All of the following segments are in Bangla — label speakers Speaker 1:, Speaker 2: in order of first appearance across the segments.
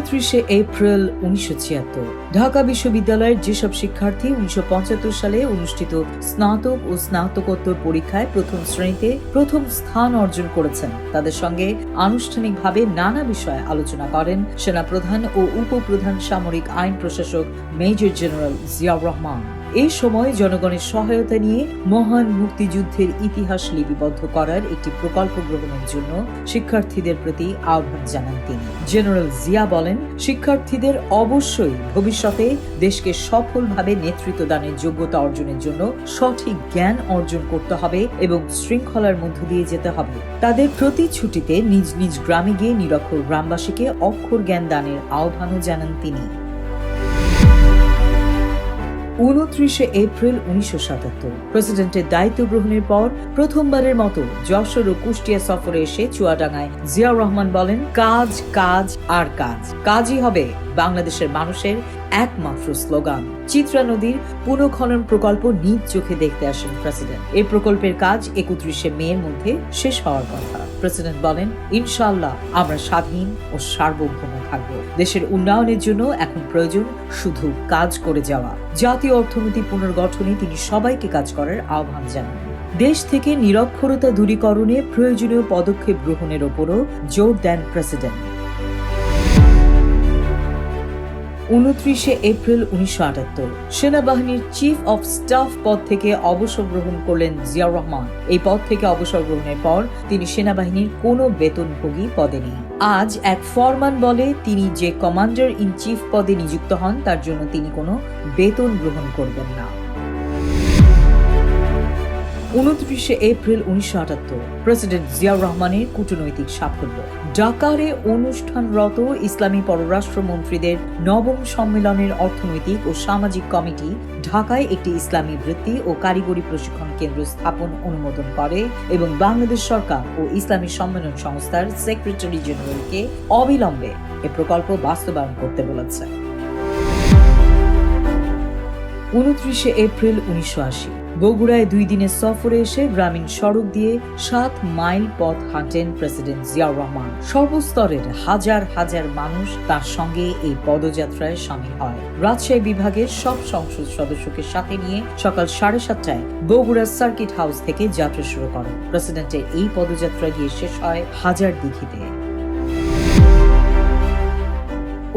Speaker 1: 29 এপ্রিল 1976 ঢাকা বিশ্ববিদ্যালয়ের যেসব শিক্ষার্থী 1975 সালে অনুষ্ঠিত স্নাতক ও স্নাতকোত্তর পরীক্ষায় প্রথম শ্রেণীতে প্রথম স্থান অর্জন করেছেন, তাদের সঙ্গে আনুষ্ঠানিকভাবে নানা বিষয়ে আলোচনা করেন সেনাপ্রধান ও উপপ্রধান সামরিক আইন প্রশাসক মেজর জেনারেল জিয়াউর রহমান। এই সময় জনগণের সহায়তা নিয়ে মহান মুক্তিযুদ্ধের ইতিহাস লিপিবদ্ধ করার একটি প্রকল্প গ্রহণের জন্য শিক্ষার্থীদের প্রতি আহ্বান জানান তিনি। জেনারেল জিয়া বলেন, শিক্ষার্থীদের অবশ্যই ভবিষ্যতে দেশকে সফলভাবে নেতৃত্ব দানের যোগ্যতা অর্জনের জন্য সঠিক জ্ঞান অর্জন করতে হবে এবং শৃঙ্খলার মধ্য দিয়ে যেতে হবে। তাদের প্রতি ছুটিতে নিজ নিজ গ্রামে গিয়ে নিরক্ষর গ্রামবাসীকে অক্ষর জ্ঞান দানের আহ্বানও জানান তিনি। 29 এপ্রিল 1977 প্রেসিডেন্টের দায়িত্ব গ্রহণের পর প্রথমবারের মতো যশোর ও কুষ্টিয়া সফরে এসে চুয়াডাঙ্গায় জিয়াউর রহমান বলেন, কাজ কাজ আর কাজ, কাজই হবে বাংলাদেশের মানুষের একমাত্র স্লোগান। চিত্রা নদীর পুনঃখনন প্রকল্প নিজ চোখে দেখতে আসেন প্রেসিডেন্ট। এই প্রকল্পের কাজ 31 মের মধ্যে শেষ হওয়ার কথা। প্রেসিডেন্ট বলেন, ইনশাআল্লাহ আমরা স্বাধীন ও সার্বভৌম থাকব। দেশের উন্নয়নের জন্য এখন প্রয়োজন শুধু কাজ করে যাওয়া। জাতীয় অর্থনীতি পুনর্গঠনে তিনি সবাইকে কাজ করার আহ্বান জানান। দেশ থেকে নিরক্ষরতা দূরীকরণে প্রয়োজনীয় পদক্ষেপ গ্রহণের ওপরও জোর দেন প্রেসিডেন্ট। 29 এপ্রিল 1978 সেনাবাহিনীর চিফ অফ স্টাফ পদ থেকে অবসর গ্রহণ করলেন জিয়াউর রহমান। এই পদ থেকে অবসর গ্রহণের পর তিনি সেনাবাহিনীর কোনো বেতনভোগী পদে নেই। আজ এক ফরমান বলে তিনি যে কমান্ডার ইন চিফ পদে নিযুক্ত হন তার জন্য তিনি কোনো বেতন গ্রহণ করবেন না। 29 এপ্রিল 1978 প্রেসিডেন্ট জিয়াউর রহমানের কূটনৈতিক সাফল্য। ঢাকারে অনুষ্ঠানরত ইসলামী পররাষ্ট্রমন্ত্রীদের নবম সম্মেলনের অর্থনৈতিক ও সামাজিক কমিটি ঢাকায় একটি ইসলামী বৃত্তি ও কারিগরি প্রশিক্ষণ কেন্দ্র স্থাপন অনুমোদন করে এবং বাংলাদেশ সরকার ও ইসলামী সম্মেলন সংস্থার সেক্রেটারি জেনারেলকে অবিলম্বে এ প্রকল্প বাস্তবায়ন করতে বলেছে। 29 এপ্রিল 1980 বগুড়ায় 2 দিনের সফরে এসে গ্রামীণ সড়ক দিয়ে 7 মাইল পথ হাঁটেন প্রেসিডেন্ট জিয়াউর রহমান। সর্বস্তরের হাজার হাজার মানুষ তার সঙ্গে এই পদযাত্রায় শামিল হয়। রাজশাহী বিভাগের সব সংসদ সদস্যকে সাথে নিয়ে সকাল 7:30টায় বগুড়া সার্কিট হাউস থেকে যাত্রা শুরু করেন। প্রেসিডেন্টের এই পদযাত্রা গিয়ে শেষ হয় হাজারদীঘিতে।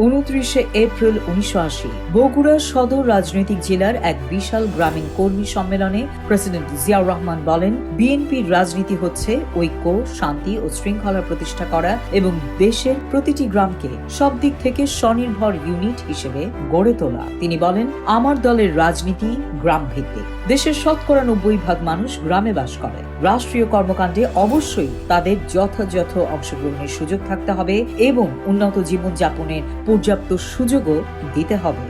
Speaker 1: 29 এপ্রিল 1980 বগুড়া সদর রাজনৈতিক জেলার এক বিশাল গ্রামীণ কর্মী সম্মেলনে প্রেসিডেন্ট জিয়াউর রহমান বলেন, বিএনপির রাজনীতি হচ্ছে ঐক্য, শান্তি ও শৃঙ্খলা প্রতিষ্ঠা করা এবং দেশের প্রতিটি গ্রামকে সব দিক থেকে স্বনির্ভর ইউনিট হিসেবে গড়ে তোলা। তিনি বলেন, আমার দলের রাজনীতি গ্রাম ভিত্তিক। দেশের 90% মানুষ গ্রামে বাস করে। রাষ্ট্রীয় কর্মকাণ্ডে অবশ্যই তাদের যথাযথ অংশগ্রহণের সুযোগ থাকতে হবে এবং উন্নত জীবনযাপনের পর্যাপ্ত সুযোগও দিতে হবে।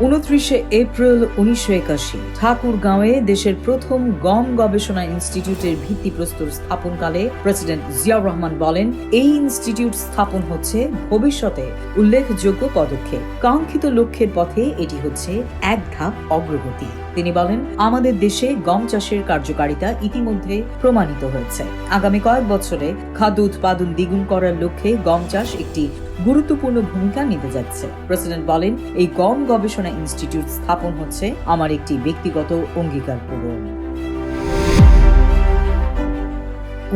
Speaker 1: 29 এপ্রিল 1981 ঠাকুরগাঁওয়ে দেশের প্রথম গম গবেষণা ইনস্টিটিউটের ভিত্তিপ্রস্তর স্থাপনকালে প্রেসিডেন্ট জিয়াউর রহমান বলেন, এই ইনস্টিটিউট স্থাপন হচ্ছে ভবিষ্যতে উল্লেখযোগ্য পদক্ষেপ। কাঙ্ক্ষিত লক্ষ্যের পথে এটি হচ্ছে এক ধাপ অগ্রগতি। তিনি বলেন, আমাদের দেশে গম চাষের কার্যকারিতা ইতিমধ্যে প্রমাণিত হয়েছে। আগামী কয়েক বছরে খাদ্য উৎপাদন দ্বিগুণ করার লক্ষ্যে গম চাষ একটি গুরুত্বপূর্ণ ভূমিকা নিতে যাচ্ছে। প্রেসিডেন্ট বলেন, এই গম গবেষণা ইনস্টিটিউট স্থাপন হচ্ছে আমার একটি ব্যক্তিগত অঙ্গীকার পূরণ।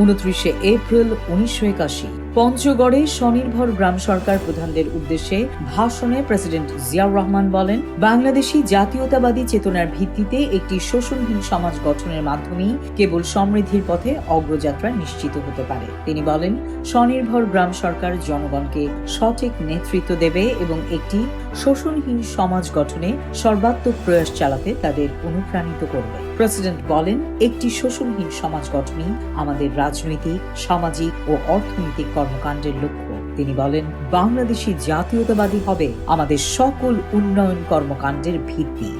Speaker 1: 29 এপ্রিল 1981 পঞ্চগড়ে স্বনির্ভর গ্রাম সরকার প্রধানদের উদ্দেশ্যে ভাষণে প্রেসিডেন্ট জিয়াউর রহমান বলেন, বাংলাদেশী জাতীয়তাবাদী চেতনার ভিত্তিতে একটি শোষণহীন সমাজ গঠনের মাধ্যমেই কেবল সমৃদ্ধির পথে অগ্রযাত্রা নিশ্চিত হতে পারে। তিনি বলেন, স্বনির্ভর গ্রাম সরকার জনগণকে সঠিক নেতৃত্ব দেবে এবং একটি শোষণহীন সমাজ গঠনে সর্বাত্মক প্রয়াস চালাতে তাদের অনুপ্রাণিত করবে। প্রেসিডেন্ট বলেন, একটি শোষণহীন সমাজ গঠনই আমাদের রাজনৈতিক, সামাজিক ও অর্থনৈতিক কর্মকাণ্ডের লক্ষ্য। তিনি বলেন, বাংলাদেশী জাতীয়তাবাদী হবে আমাদের সকল উন্নয়ন কর্মকাণ্ডের ভিত্তি।